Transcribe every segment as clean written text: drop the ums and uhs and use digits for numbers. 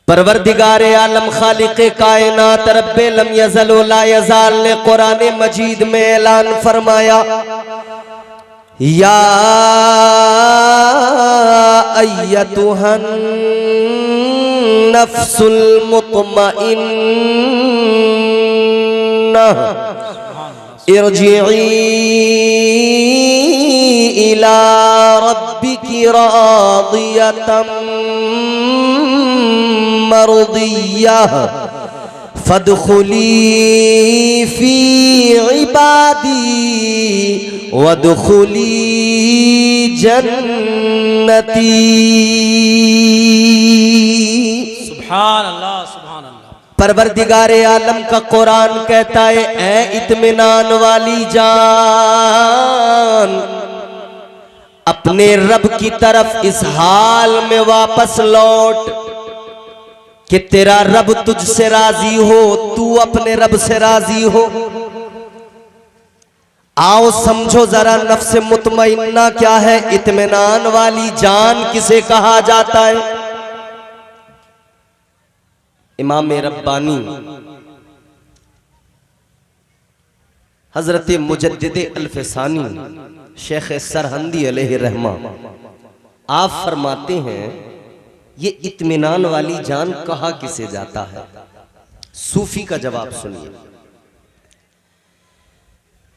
परवरदिगारे आलम खालिक़े कायनात रब्बे लम यज़ल व ला यज़ाल ने कुरान मजीद में ऐलान फरमाया, या अय्यतुहन नफ्सुल मुत्मइन्नह इरजिई इला रब्बिकी रादियतम मर्दिय्यह फदखुली फी इबादी वदखुली जन्नती। सुभान अल्लाह, सुभान अल्लाह। परवरदिगारे आलम का कुरान कहता है, ऐ इत्मीनान वाली जान, अपने रब की तरफ इस हाल में वापस लौट कि तेरा रब तुझसे राजी हो, तू अपने रब से राजी हो। आओ समझो जरा, नफ्स मुतमइन्ना क्या है, इत्मीनान वाली जान किसे कहा जाता है। इमाम रब्बानी हजरत मुजद्दिद अल्फसानी शेख सरहंदी अलैहि रहमा आप फरमाते हैं, ये इत्मीनान वाली जान कहा किसे जाता है। सूफी का जवाब सुनिए।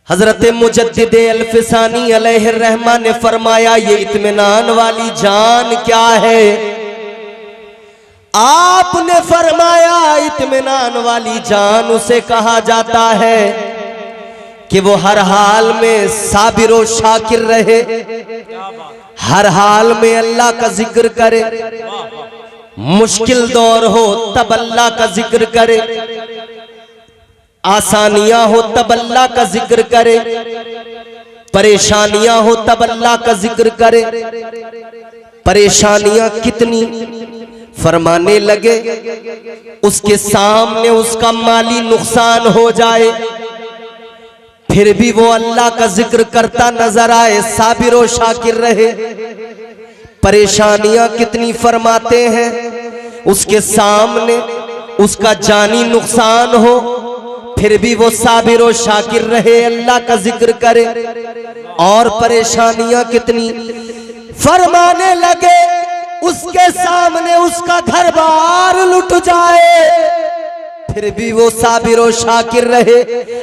हजरत मुजद्दिद अल्फसानी अलैहि रहमा ने फरमाया, ये इत्मीनान वाली जान क्या है। आपने फरमाया, इत्मीनान वाली जान उसे कहा जाता है कि वो हर हाल में साबिर व शाकिर रहे, हर हाल में अल्लाह का जिक्र करे, मुश्किल दौर हो तब अल्लाह का जिक्र करे, आसानियां हो तब अल्लाह का जिक्र करे, परेशानियां हो तब अल्लाह का जिक्र करे। परेशानियां कितनी, फरमाने लगे उसके सामने उसका माली नुकसान हो जाए फिर भी वो अल्लाह का जिक्र करता नजर आए, साबिर व शाकिर रहे। परेशानियां कितनी, फरमाते हैं उसके सामने उसका जानी नुकसान हो फिर भी वो साबिर व शाकिर रहे, अल्लाह का जिक्र करे। और परेशानियां कितनी, फरमाने लगे उसके सामने उसका घर बार लुट जाए फिर भी वो साबिर व शाकिर रहे,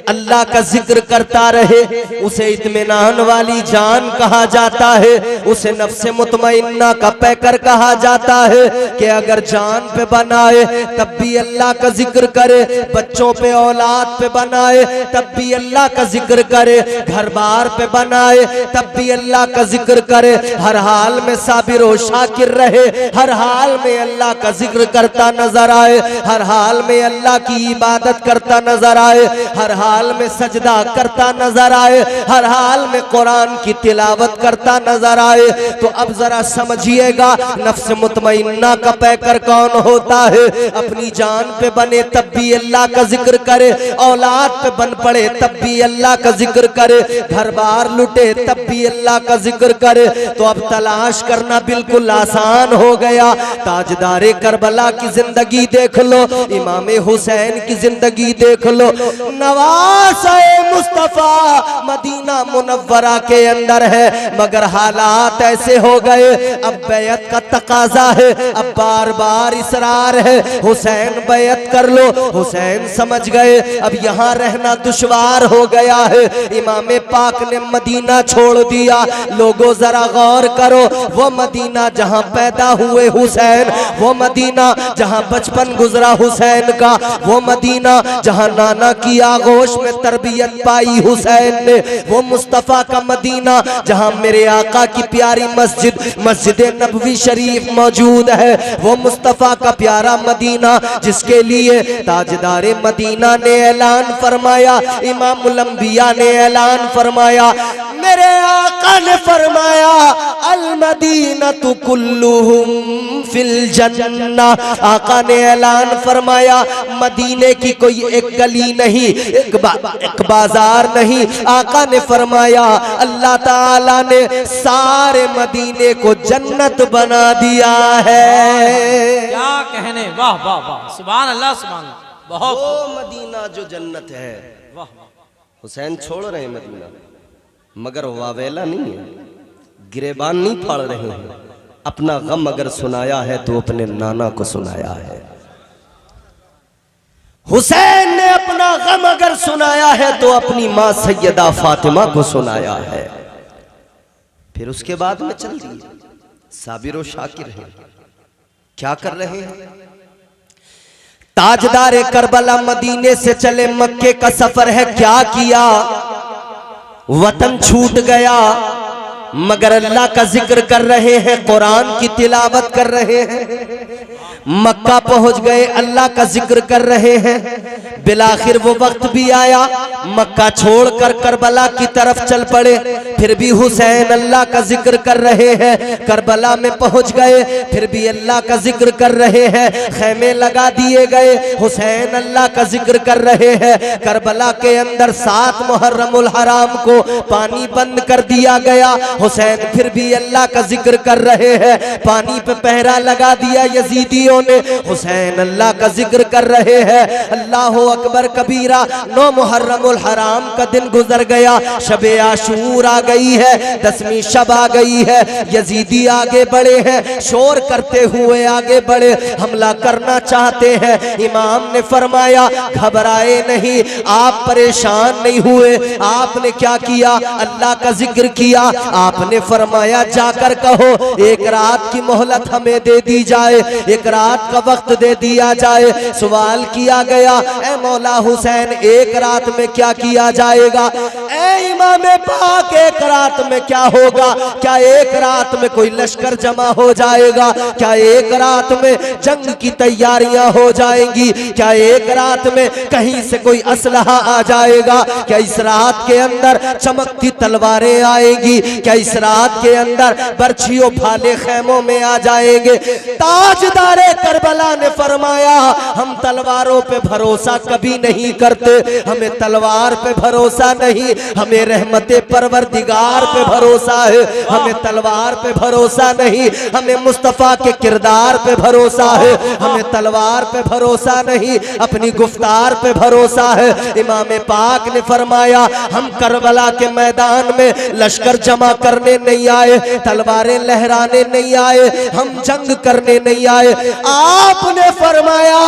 अल्लाह का जिक्र करता रहे। उसे इत्मीनान वाली जान कहा जाता है, उसे नफ्स मुतमइन्ना का पैकर कहा जाता है कि अगर जान पे बनाए तब भी अल्लाह का जिक्र करे, बच्चों पे औलाद पे बनाए तब भी अल्लाह का जिक्र करे, घर बार पे बनाए तब भी अल्लाह का जिक्र करे, हर हाल में साबिर व शाकिर रहे, हर हाल में अल्लाह का जिक्र करता नजर आए, हर हाल में अल्लाह की इबादत करता नजर आए, हर हाल में सजदा करता नजर आए, हर हाल में कुरान की तिलावत करता नजर आए। तो अब जरा समझिएगा, नफ्स मुतमइन्ना का पैकर कौन होता है। अपनी जान पे बने तब भी अल्लाह का जिक्र करे, औलाद पे बन पड़े तब भी अल्लाह का जिक्र करे, घर बार लुटे तब भी अल्लाह का जिक्र करे। तो अब तलाश करना बिल्कुल आसान हो गया। ताजदारे करबला की जिंदगी देख लो, इमाम हुसैन की जिंदगी देख लो, नवासे मुस्तफा मदीना मुनव्वरा के अंदर है, मगर हालात ऐसे हो गए, अब बैयत का तकाजा है, अब बार बार इसरार है, हुसैन बैयत कर लो। हुसैन समझ गए अब यहाँ रहना दुश्वार हो गया है, इमाम पाक ने मदीना छोड़ दिया। लोगों जरा गौर करो, वो मदीना जहाँ पैदा हुए हुसैन, वो मदीना जहाँ बचपन गुजरा हुसैन का, वो मदीना जहां नाना की आगोश में तरबियत पाई हुसैन ने, वो मुस्तफा का मदीना जहां मेरे आका की प्यारी मस्जिद मस्जिद नबवी शरीफ मौजूद है, वो मुस्तफा का प्यारा मदीना जिसके लिए ताजदारे मदीना ने ऐलान फरमाया, इमामुल अंबिया ने ऐलान फरमाया, मेरे आका ने फरमाया अल मदीनतु कुल्लुहुम फिल जन्ना। आका ने ऐलान फरमाया मदीने की कोई एक गली नहीं, एक बाजार नहीं। आका ने फरमाया अल्लाह ताला ने सारे मदीने को जन्नत बना दिया है। क्या कहने, वाह वाह वाह, सुभान अल्लाह सुभान अल्लाह, बहुत वो मदीना जो जन्नत है। वाह। हुसैन छोड़ रहे हैं मदीना, मगर वावेला नहीं है, गिरेबान नहीं फाड़ रहे हैं। अपना गम अगर सुनाया है तो अपने नाना को सुनाया है। हुसैन ने अपना गम अगर सुनाया है तो अपनी मां सैयदा फातिमा को सुनाया है। फिर उसके बाद में चल दिए, साबिर और शाकिर हैं, क्या कर रहे हैं? ताजदार करबला मदीने से चले, मक्के का सफर है, क्या किया? वतन छूट गया, मगर अल्लाह का जिक्र कर रहे हैं, कुरान की तिलावत कर रहे हैं। मक्का पहुंच गए, अल्लाह का जिक्र कर रहे हैं। बिलाखिर वो वक्त भी आया, मक्का छोड़कर करबला की तरफ चल पड़े। फिर भी हुसैन अल्लाह का जिक्र कर रहे हैं। करबला में पहुंच गए, फिर भी अल्लाह का जिक्र कर रहे हैं। खैमे लगा दिए गए, हुसैन अल्लाह का जिक्र कर रहे हैं। करबला के अंदर 7 मुहर्रमुल हराम को पानी बंद कर दिया गया। हुसैन फिर भी अल्लाह का जिक्र कर रहे हैं। पानी पे पहरा लगा दिया यजीदियों ने, हुसैन अल्लाह का जिक्र कर रहे हैं। अल्लाह अकबर कबीरा। 9 मुहर्रमुल हराम का दिन गुजर गया, शबे आशूर आ गई है, 10वीं शब आ गई है। यजीदी आगे बढ़े हैं, शोर करते हुए आगे बढ़े, हमला करना चाहते हैं। इमाम ने फरमाया घबराए नहीं, आप परेशान नहीं हुए। आपने क्या किया? अल्लाह का जिक्र किया। आपने फरमाया जाकर कहो एक रात की मोहलत हमें दे दी जाए, एक रात का वक्त दे दिया जाए। सवाल किया गया, ए मौला हुसैन एक रात में क्या किया जाएगा? ए इमाम पाक एक रात में क्या होगा? क्या एक रात में कोई लश्कर जमा हो जाएगा? क्या एक रात में जंग की तैयारियां हो जाएंगी? क्या एक रात में कहीं से कोई असलहा आ जाएगा? क्या इस रात के अंदर चमकती तलवारें आएंगी? क्या इस रात के अंदर बर्छियों भाले खैमों में आ जाएंगे? ताजदारे करबला ने फरमाया हम तलवारों पे भरोसा कभी नहीं करते, हमें तलवार पे भरोसा नहीं, हमें रहमते परवरदिगार पे भरोसा है। हमें तलवार पे भरोसा नहीं, हमें मुस्तफा के किरदार पे भरोसा है। हमें तलवार पे भरोसा नहीं, अपनी गुफ्तार पे भरोसा है। इमाम पाक ने फरमाया हम करबला के मैदान में लश्कर जमा करने नहीं आए, तलवारें लहराने नहीं आए, हम जंग करने नहीं आए। आपने फरमाया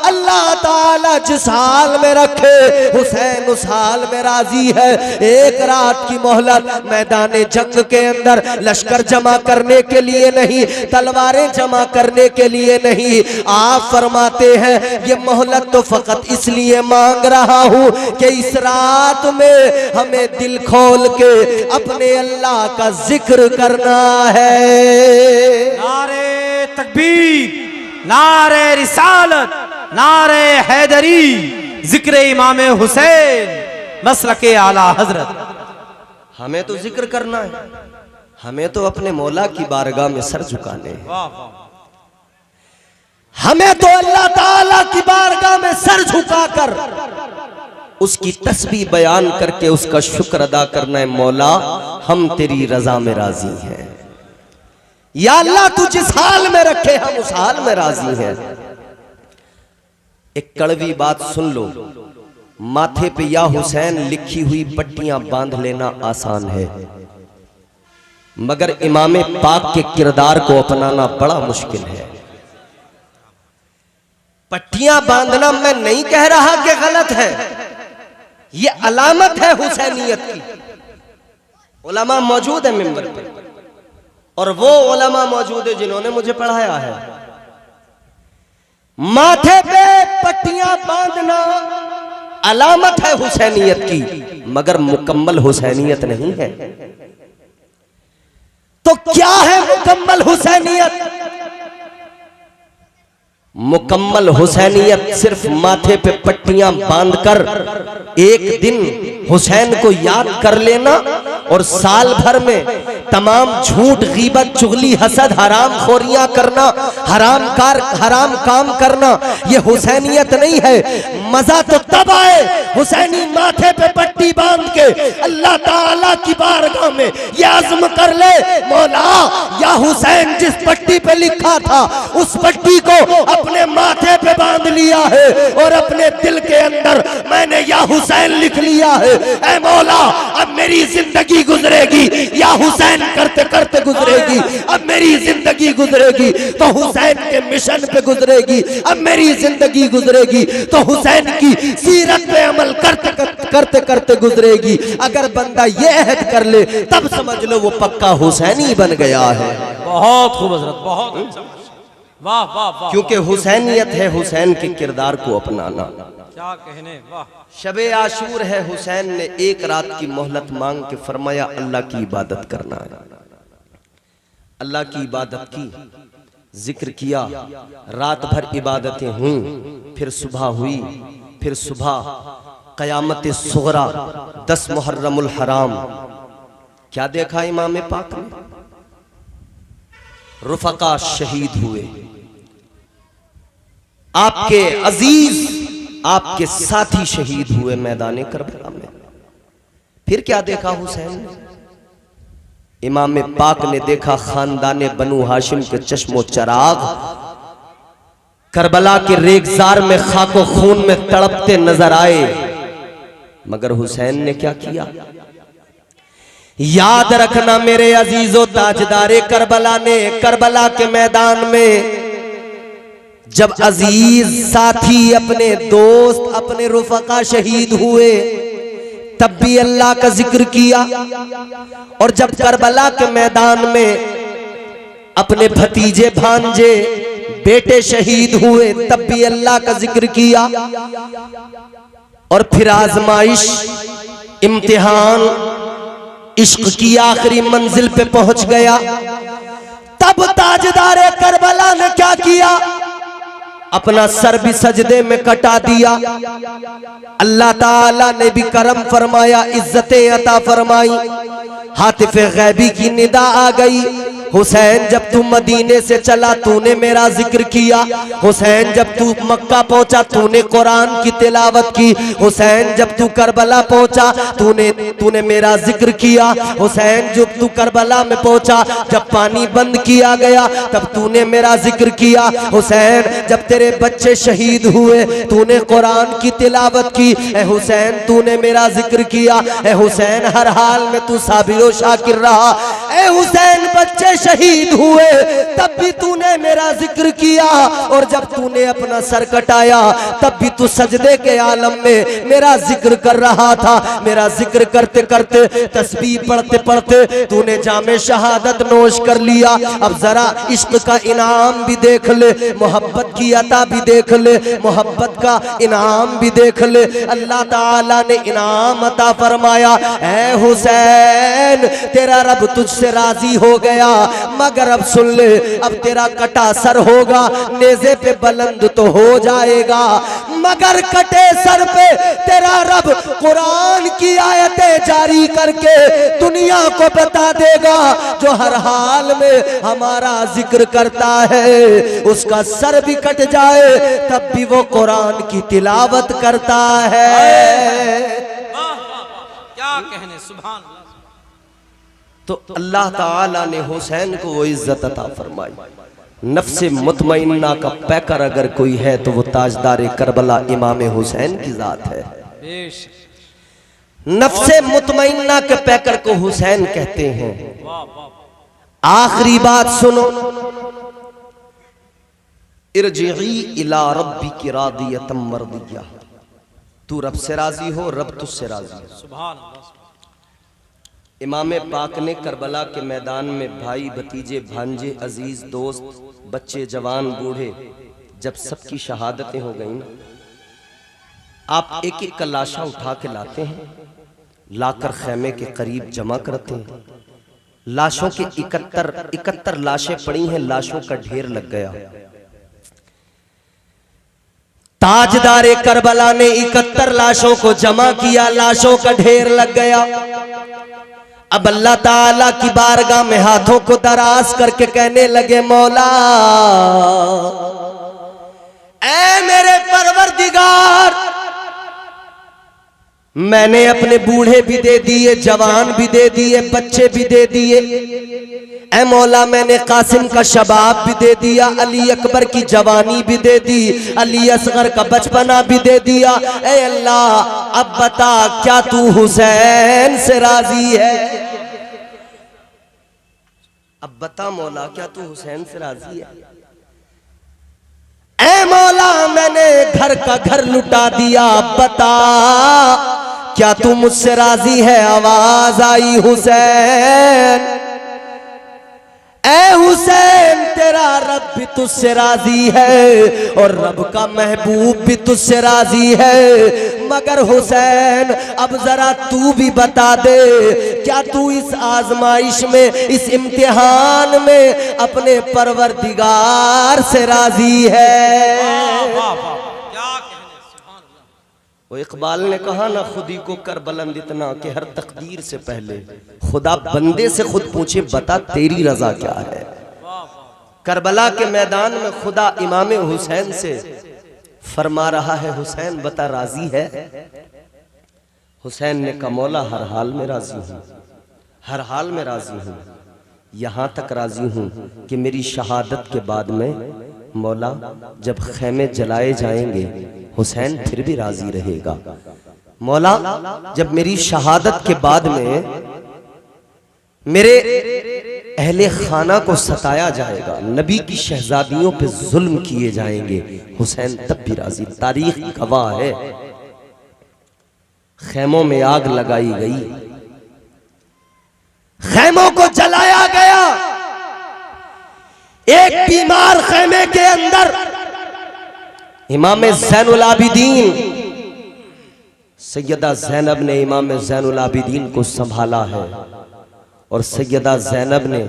अल्लाह ताला जिस हाल में रखे हुसैन उस हाल में राजी है। एक रात की मोहलत मैदान जंग के अंदर लश्कर जमा करने के लिए नहीं, तलवारें जमा करने के लिए नहीं। आप फरमाते हैं ये मोहलत तो फकत इसलिए मांग रहा हूं कि इस रात में हमें दिल खोल के अपने अल्लाह का जिक्र करना है। नारे तकबीर, नारे रिसालत, नारे हैदरी, जिक्र इमाम हुसैन, मसलके आला हजरत। हमें तो जिक्र करना है, हमें तो अपने मौला की बारगाह में सर झुकाने हैं। वाह वाह, हमें तो अल्लाह ताला की बारगाह में सर झुकाकर उसकी तस्बीह बयान करके उसका शुक्र अदा करना है। मौला हम तेरी रजा में राजी हैं, या अल्लाह तू जिस हाल में रखे हम उस हाल में राजी हैं। एक कड़वी बात सुन लो, माथे पे या हुसैन लिखी हुई पट्टियां बांध लेना आसान है, मगर इमाम पाक के किरदार को अपनाना बड़ा मुश्किल है। पट्टियां बांधना मैं नहीं कह रहा कि गलत है, ये अलामत है हुसैनियत की। उलमा मौजूद है मिंबर पे, और वो उलमा मौजूद है जिन्होंने मुझे पढ़ाया है। माथे पे पट्टियां बांधना अलामत है हुसैनियत की, मगर मुकम्मल हुसैनियत नहीं है। तो क्या है मुकम्मल हुसैनियत? मुकम्मल हुसैनियत सिर्फ माथे पे पट्टियां बांधकर एक दिन हुसैन को याद कर लेना और साल भर में तमाम झूठ, गीबत, चुगली, हसद, हराम खोरियां करना, हराम काम करना, ये हुसैनियत नहीं है। मजा तो तब आए हुसैनी माथे पे पट्टी बांध के अल्लाह ताला की बारगाह में ये आज़म कर ले, मौला या हुसैन जिस पट्टी पे लिखा था उस पट्टी को अपने माथे लिया है और अपने दिल के अंदर मैंने या हुसैन लिख लिया है। ऐ मौला, अब मेरी जिंदगी गुजरेगी या हुसैन करते करते गुजरेगी। अब मेरी जिंदगी गुजरेगी तो हुसैन के मिशन पे गुजरेगी। अब मेरी जिंदगी गुजरेगी तो हुसैन की सीरत पे अमल करते करते करते गुजरेगी। अगर बंदा ये अहद कर ले तब समझ लो वो पक्का हुसैनी बन गया है। बहुत खूब हजरत, बहुत अच्छा। वाह वाह वाह, क्योंकि हुसैनियत है हुसैन के किरदार को अपनाना। क्या कहने, वाह। शबे आशूर है, हुसैन ने एक रात की मोहलत मांग के फरमाया अल्लाह की इबादत करना है। अल्लाह की इबादत की, जिक्र किया, रात भर इबादतें हुई, फिर सुबह हुई, फिर सुबह क़यामत सुगरा 10 मुहर्रमुल हराम। क्या देखा इमाम पाक ने? रुफका शहीद हुए, आपके अजीज आपके साथी शहीद हुए मैदान करबला में। फिर क्या देखा हुसैन ने? इमाम पाक ने देखा खानदान बनु हाशिम के चश्मो चराग करबला के रेगजार में खाको खून में तड़पते नजर आए। मगर हुसैन ने क्या किया? याद रखना मेरे अजीजों, ताजदारे करबला ने करबला के मैदान में जब अजीज साथी, अपने दोस्त, अपने रुफका शहीद हुए तब भी अल्लाह का जिक्र किया। और जब करबला के मैदान में अपने भतीजे भांजे बेटे शहीद हुए तब भी अल्लाह का जिक्र किया। और फिर आजमाइश, इम्तिहान, इश्क की आखिरी मंजिल पे पहुंच गया। तब ताजदारे करबला ने क्या किया? अपना सर भी सजदे में कटा दिया। अल्लाह ताला ने भी करम फरमाया, इज्जतें अता फरमाई। हातिफे गैबी की निदा आ गई, हुसैन जब तू मदीने से चला तूने मेरा जिक्र किया। हुसैन जब तू मक्का पहुंचा तूने कुरान की तिलावत की। हुसैन जब तू करबला पहुंचा तूने मेरा जिक्र किया। हुसैन जब तू करबला में पहुंचा, जब पानी बंद किया गया तब तूने मेरा जिक्र किया। हुसैन जब तेरे बच्चे शहीद हुए तूने कुरान की तिलावत की। ए हुसैन तूने मेरा जिक्र किया। ए हुसैन हर हाल में तू साबिर शाकिर रहा। ए हुसैन बच्चे शहीद हुए तब भी तूने मेरा जिक्र किया। और जब तूने अपना सर कटाया तब भी तू सजदे के आलम में मेरा जिक्र कर रहा था। मेरा जिक्र करते करते, तस्बीह पढ़ते पढ़ते तूने जामे शहादत नोश कर लिया। अब जरा इश्क का इनाम भी देख ले, मोहब्बत की अता भी देख ले, मोहब्बत का इनाम भी देख ले। अल्लाह ताला ने इनाम अता फरमाया। ऐ हुसैन तेरा रब तुझसे राजी हो गया, मगर अब सुन ले, अब तेरा कटा सर होगा, नेज़े पे बुलंद तो हो जाएगा, मगर कटे सर पे तेरा रब कुरान की आयतें जारी करके दुनिया को बता देगा। जो हर हाल में हमारा जिक्र करता है उसका सर भी कट जाए तब भी वो कुरान की तिलावत करता है। क्या कहने, सुभान अल्लाह। तो अल्लाह ताला ने हुसैन को वो इज्जत अता फरमाई। नफ्से मुतमइन्ना का पैकर अगर कोई है तो वो ताजदार करबला इमाम हुसैन की जात है। नफ्से मुतमइन्ना के पैकर को हुसैन कहते हैं। आखिरी बात सुनो, इरजिई इला रब्बिकी रादियतम मर्दिया। तू रब से राजी हो, रब तुझसे राजी हो। सुभान अल्लाह। इमाम पाक ने करबला के मैदान में भाई, भतीजे, भांजे, अजीज, दोस्त, बच्चे, जवान, बूढ़े, जब सबकी शहादतें हो गई ना, आप एक एक का लाशा उठा के लाते हैं, लाकर खैमे के करीब जमा करते हैं। लाशों के 71 लाशें पड़ी हैं, लाशों का ढेर लग गया। ताजदारे करबला ने 71 लाशों को जमा किया, लाशों का ढेर लग गया। अब अल्लाह ताला की बारगाह में हाथों को दराज करके कहने लगे, मौला ऐ मेरे परवरदिगार, मैंने अपने बूढ़े भी दे दिए, जवान भी दे दिए, बच्चे भी दे दिए। ऐ मौला मैंने कासिम का शबाब भी दे दिया, अली अकबर की जवानी भी दे दी, अली असगर का बचपना भी दे दिया। ऐ अल्लाह अब बता क्या तू हुसैन से राजी है? अब बता मौला क्या तू हुसैन से राजी है? ऐ मौला मैंने घर का घर लुटा दिया, बता क्या तू मुझसे राजी है? आवाज आई हुसैन, ऐ हुसैन तेरा रब भी तुझसे राजी है और रब का महबूब भी तुझसे राजी है। मगर हुसैन अब जरा तू भी बता दे, क्या तू इस आजमाइश में, इस इम्तिहान में अपने परवरदिगार से राजी है? वाह वाह, क्या कहने, सुभान अल्लाह। वो इकबाल ने कहा ना, खुदी को कर बुलंद इतना कि हर तकदीर से पहले खुदा बंदे से खुद पूछे बता तेरी रजा क्या है। करबला के मैदान में खुदा इमाम हुसैन से फरमा रहा है, हुसैन बता राजी है? हुसैन ने कहा मौला हर हाल में राजी हूँ, हर हाल में राजी हूँ, यहाँ तक राजी हूँ कि मेरी शहादत के बाद में मौला जब खेमे जलाए जाएंगे हुसैन फिर भी राजी रहेगा। मौला जब मेरी शहादत के बाद में मेरे अहले खाना को सताया जाएगा, नबी की शहजादियों पे जुल्म किए जाएंगे, हुसैन तब भी राजी। तारीख गवाह है, खेमों में आग लगाई गई, खेमों को जलाया गया। एक बीमार खेमे के अंदर इमाम ज़ैनुल आबिदीन सैयदा ज़ैनब ने इमाम ज़ैनुल आबिदीन को संभाला है और सैयदा ज़ैनब ने,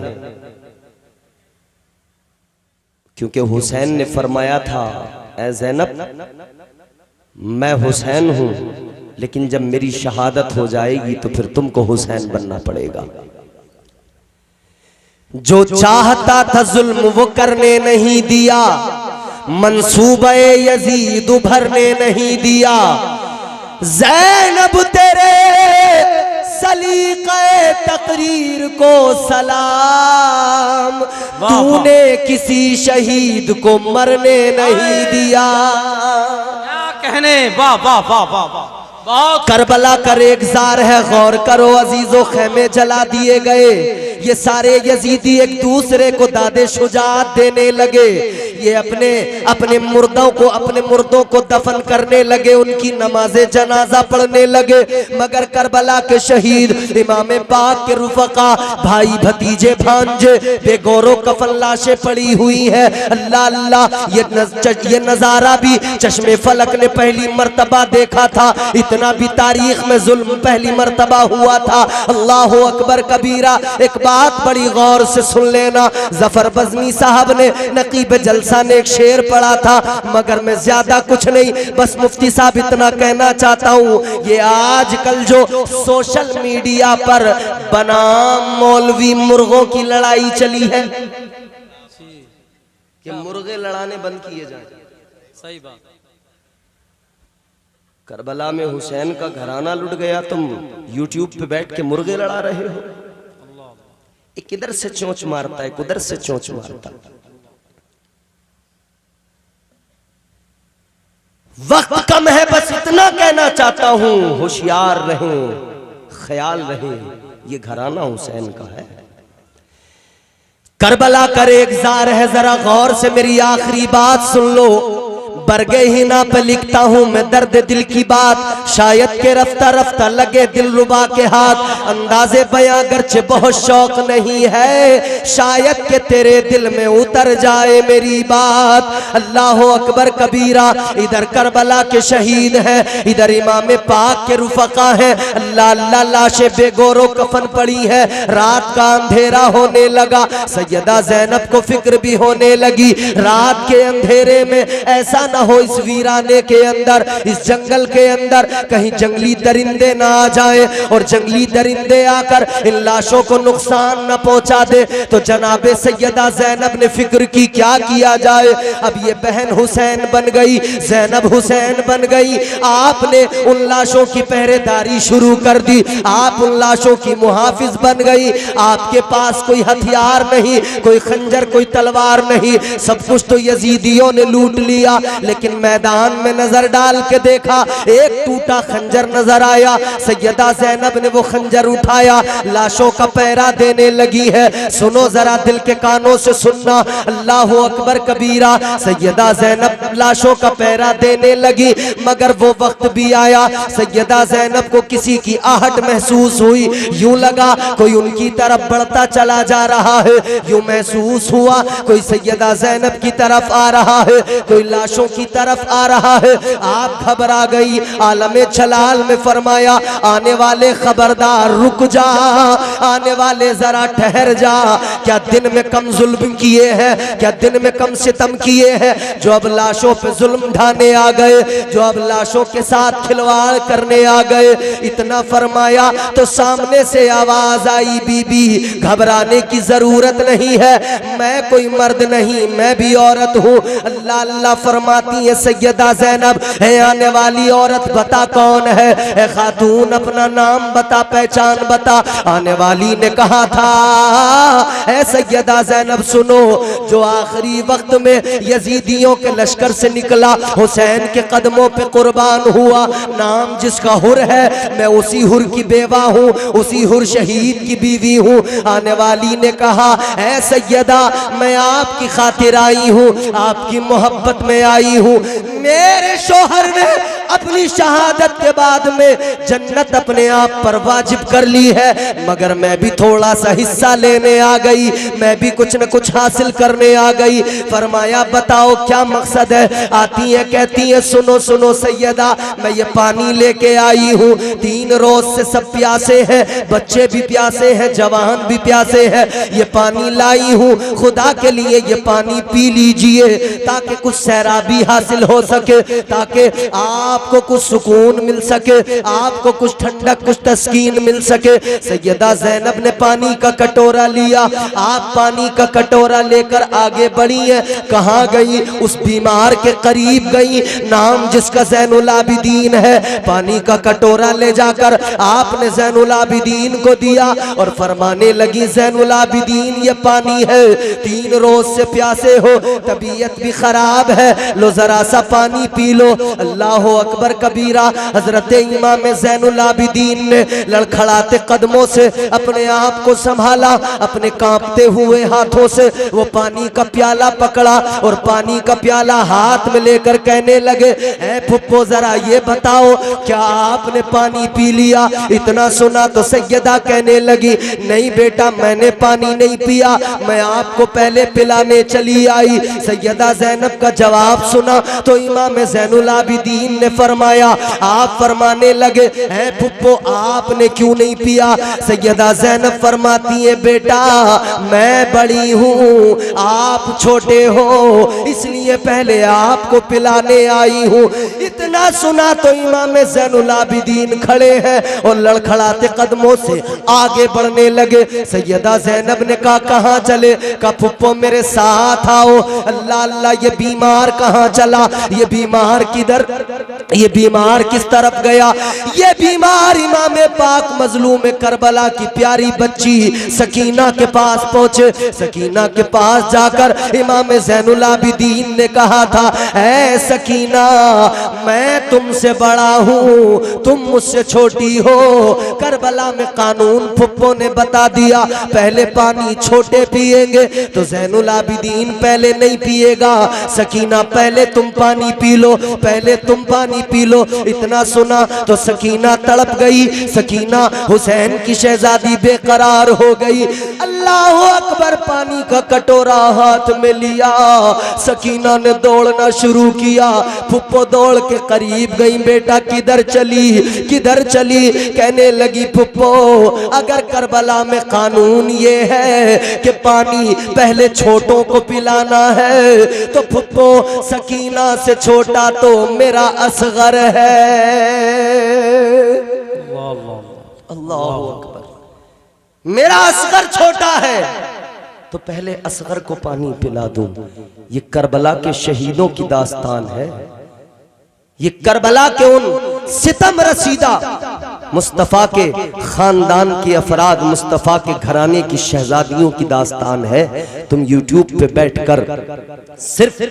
क्योंकि हुसैन ने फरमाया था ऐ ज़ैनब मैं हुसैन हूं, लेकिन जब मेरी शहादत हो जाएगी तो फिर तुमको हुसैन बनना पड़ेगा। जो चाहता था जुल्म वो करने नहीं दिया, मंसूबे यजीद भरने नहीं दिया। ज़ैनब तेरे सलीक़े तकरीर को सलाम, तूने किसी शहीद को मरने नहीं दिया। क्या कहने, वाह वाह वाह वाह वाह। करबला का रेगजार है, गौर करो अजीजों, खेमे जला दिए गए। ये सारे यजीदी एक दूसरे को दादे शुजात देने लगे, ये अपने अपने मुर्दों को दफन करने लगे, उनकी नमाज़े जनाजा पढ़ने लगे। मगर करबला के शहीद इमाम पाक के रुफका, भाई भतीजे भांजे बेगौरो कफन लाशें पड़ी हुई है। अल्लाह अल्लाह, ये नजारा भी चश्मे फलक ने पहली मर्तबा देखा था, इतना भी तारीख में जुल्म पहली मर्तबा हुआ था। अल्लाह अकबर कबीरा। एक बात बड़ी गौर से सुन लेना, जफर बज़मी साहब ने नकीब जलसा ने एक शेर पढ़ा था, मगर मैं ज्यादा कुछ नहीं, बस मुफ्ती साहब इतना कहना चाहता हूँ, ये आजकल जो सोशल मीडिया पर बनाम मौलवी मुर्गों की लड़ाई चली है कि मुर्गे लड़ाने बंद किए जाए। सही बात। करबला में हुसैन का घराना लुट गया, तुम यूट्यूब पे बैठ के मुर्गे लड़ा रहे हो। एक किधर से चोंच मारता है, उधर से चोंच मारता। वक्त कम है, बस इतना कहना चाहता हूं, होशियार रहें, ख्याल रहे, ये घराना हुसैन का है। करबला का रेगजार है, जरा गौर से मेरी आखिरी बात सुन लो। बरगे ही ना पे लिखता हूँ मैं दर्द दिल की बात, शायद के रफ्ता रफ्ता लगे दिल रुबा के हाथ। अंदाजे बयां गर्चे बहुत शौक नहीं है, शायद के तेरे दिल में उतर जाए मेरी बात। अल्लाह अकबर कबीरा। इधर करबला के शहीद हैं, इधर इमाम पाक के रुफका हैं। अल्लाह अल्लाह, लाशें बेगौरो कफन पड़ी है। रात का अंधेरा होने लगा, सैयदा ज़ैनब को फिक्र भी होने लगी। रात के अंधेरे में ऐसा ना हो इस वीराने के अंदर, इस जंगल के अंदर कहीं जंगली दरिंदे ना आ जाए और जंगली दरिंदे आकर इन लाशों को नुकसान न पहुंचा दे। तो जनाबे सैयदा ज़ैनब ने फिक्र की क्या किया जाए। अब ये बहन हुसैन बन गई, ज़ैनब हुसैन बन गई। आपने उन लाशों की पहरेदारी शुरू कर दी, आप उन लाशों की मुहाफिज बन गई। आपके पास कोई हथियार नहीं, कोई खंजर, कोई तलवार नहीं, सब कुछ तो यजीदियों ने लूट लिया। लेकिन मैदान में नजर डाल के देखा, एक टूटा खंजर नजर आया। सैयदा ज़ैनब ने वो खंजर उठाया, लाशों का पहरा देने लगी है। सुनो जरा, दिल के कानों से सुनना, अल्लाह अकबर कबीरा। सैयदा ज़ैनब लाशों का पहरा देने लगी, मगर वो वक्त भी आया, सैयदा ज़ैनब को किसी की आहट महसूस हुई। यूं लगा कोई उनकी तरफ बढ़ता चला जा रहा है, यूं महसूस हुआ कोई सैयदा ज़ैनब की तरफ आ रहा है, कोई लाशों की तरफ आ रहा है। आप घबरा गई। आलमे जलाल में फरमाया, आने वाले खबरदार, रुक जा, आने वाले जरा ठहर जा। क्या दिन में कम जुल्म किए हैं, क्या दिन में कम सितम किए हैं जो अब लाशों पे जुल्म ढाने आ गए, जो अब लाशों के साथ खिलवाड़ करने आ गए। इतना फरमाया तो सामने से आवाज आई, बीबी घबराने की जरूरत नहीं है, मैं कोई मर्द नहीं, मैं भी औरत हूँ। अल्लाह अल्लाह फरमाती है सैयदा ज़ैनब, है आने वाली औरत बता कौन है, खातून अपना नाम बता, पहचान बता। आने वाली ने कहा था, ऐ सैयदा ज़ैनब सुनो, जो आखिरी वक्त में यजीदियों के लश्कर से निकला, हुसैन के कदमों पे कुर्बान हुआ, नाम जिसका हुर है, मैं उसी हुर की बेवा हूँ, उसी हुर शहीद की बीवी हूँ। आने वाली ने कहा, ऐ सैयदा मैं आपकी खातिर आई हूँ, आपकी मोहब्बत में आई हूँ। मेरे शोहर ने अपनी शहादत के बाद में जन्नत अपने आप पर वाजिब कर ली है, मगर मैं भी थोड़ा सा हिस्सा लेने आ गई, मैं भी कुछ न कुछ हासिल करने आ गई। फरमाया बताओ क्या मकसद है। आती है कहती है, सुनो सुनो सैयदा, मैं ये पानी लेके आई हूँ, 3 रोज से सब प्यासे हैं, बच्चे भी प्यासे हैं, जवान भी प्यासे हैं, ये पानी लाई हूँ, खुदा के लिए ये पानी पी लीजिए ताकि कुछ सैराबी हासिल हो सके, ताकि आपको कुछ सुकून मिल सके, आपको कुछ ठंडक, कुछ तस्कीन मिल सके। सैयदा ज़ैनब ने पानी का कटोरा लिया, आप पानी का कटोरा लेकर आगे बढ़ी है। कहाँ गई? उस बीमार के करीब गई, नाम जिसका ज़ैनुल आबिदीन है। पानी का कटोरा ले जाकर आपने ज़ैनुल आबिदीन को दिया और फरमाने लगी, ज़ैनुल आबिदीन ये पानी है, 3 रोज से प्यासे हो, तबीयत भी खराब है, लो जरा सा पानी पी लो। अल्लाह अकबर कबीरा। हजरत इमाम ज़ैनुल आबिदीन ने लड़खड़ाते कदमों से अपने आप को संभाला, अपने कांपते हुए हाथों से वो पानी का प्याला पकड़ा और पानी का प्याला हाथ में लेकर कहने लगे, ऐ फुप्पो जरा ये बताओ क्या आपने पानी पी लिया? इतना सुना तो सैयदा कहने लगी, नहीं बेटा मैंने पानी नहीं पिया, मैं आपको पहले पिलाने चली आई। सैयदा ज़ैनब का जवाब सुना तो इमाम ज़ैनुल आबिदीन ने फरमाया, आप फरमाने लगे, ऐ फुप्पो आपने क्यों नहीं पिया? सैयदा ज़ैनब फरमाती है, बेटा मैं बड़ी हूँ, आप छोटे हो, इसलिए पहले आपको पिलाने आई हूँ। इतना सुना तो इमाम ज़ैनुल आबिदीन खड़े हैं और लड़खड़ाते कदमों से आगे बढ़ने लगे। सैयदा ज़ैनब ने कहा कहाँ चले? कहा फुप्पो मेरे साथ आओ। अल्लाह अल्लाह, ये बीमार कहाँ चला? ये बीमार किधर, ये बीमार किस तरफ गया? ये बीमार इमाम पाक मजलूम करबला की प्यारी बच्ची सकीना के पास पहुंचे। सकीना के पास जाकर इमाम ज़ैनुल आबिदीन ने कहा था, ऐ सकीना मैं तुमसे बड़ा हूँ, तुम मुझसे छोटी हो। करबला में कानून फुप्पो ने बता दिया, पहले पानी छोटे पिएंगे, तो ज़ैनुल आबिदीन पहले नहीं पिएगा। सकीना पहले तुम पानी पी लो, पहले तुम पानी पानी पी लो। इतना सुना तो सकीना तड़प गई। सकीना हुसैन की शहजादी बेकरार हो गई। अल्लाह अकबर, पानी का कटोरा हाथ में लिया, सकीना ने दौड़ना शुरू किया। फुप्पो दौड़ के करीब गई, बेटा किधर चली किधर चली? कहने लगी फुप्पो, अगर करबला में कानून ये है कि पानी पहले छोटों को पिलाना है, तो फुप्पो सकीना से छोटा तो मेरा असगर है। अल्लाह अकबर, मेरा असगर छोटा है तो पहले असगर को पानी पिला दूं। ये करबला के शहीदों की दास्तान है, ये करबला के उन सितम रसीदा मुस्तफ़ा के खानदान के अफराद, मुस्तफ़ा के घराने की शहजादियों की दास्तान है। तुम यूट्यूब पे बैठकर सिर्फ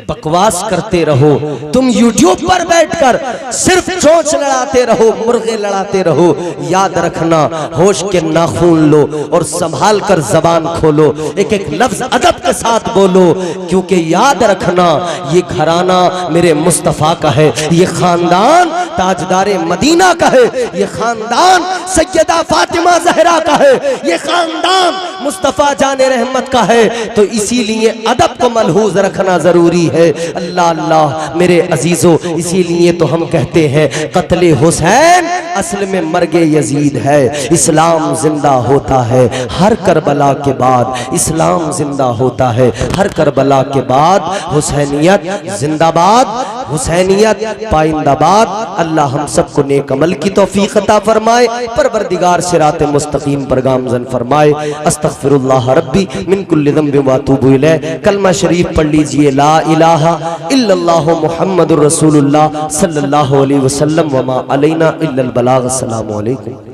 बकवास करते रहो, तुम यूट्यूब पर बैठकर सिर्फ चोंच लड़ाते रहो, मुर्गे लड़ाते रहो। याद रखना, होश के नाखून लो और संभाल कर जबान खोलो, एक एक लफ्ज अदब के साथ बोलो, क्योंकि याद रखना ये घराना मेरे मुस्तफ़ा का है, ये खानदान ताजदारे मदीना का है, ये खानदान सैयदा फातिमा जहरा का है, ये खानदान मुस्तफ़ा जाने रहमत का है। तो इसीलिए अदब को मलहूज रखना जरूरी है। अल्लाह अल्लाह मेरे अजीजों, इसीलिए तो हम कहते हैं कत्ले हुसैन असल में मर्गे यजीद है। इस्लाम जिंदा होता है हर करबला के बाद, इस्लाम जिंदा होता है हर करबला के बाद। हुसैनियत जिंदाबाद, हुसैनियत पाइंदाबाद। अल्लाह हम सबको नेक अमल की तौफीक अता फरमाए, परवरदिगार सिरात मुस्तकीम पर गामज़न फरमाए। अस्तगफिरुल्लाह रब्बी मिन कुल्लि ज़ंबिन व अतूबु इलैह। कलमा शरीफ पढ़ लीजिए, ला इलाहा इल्लल्लाहु मुहम्मदुर रसूलुल्लाह सल्लल्लाहु अलैहि वसल्लम व मा अलैना इल्लल बलाग। अस्सलामु अलैकुम।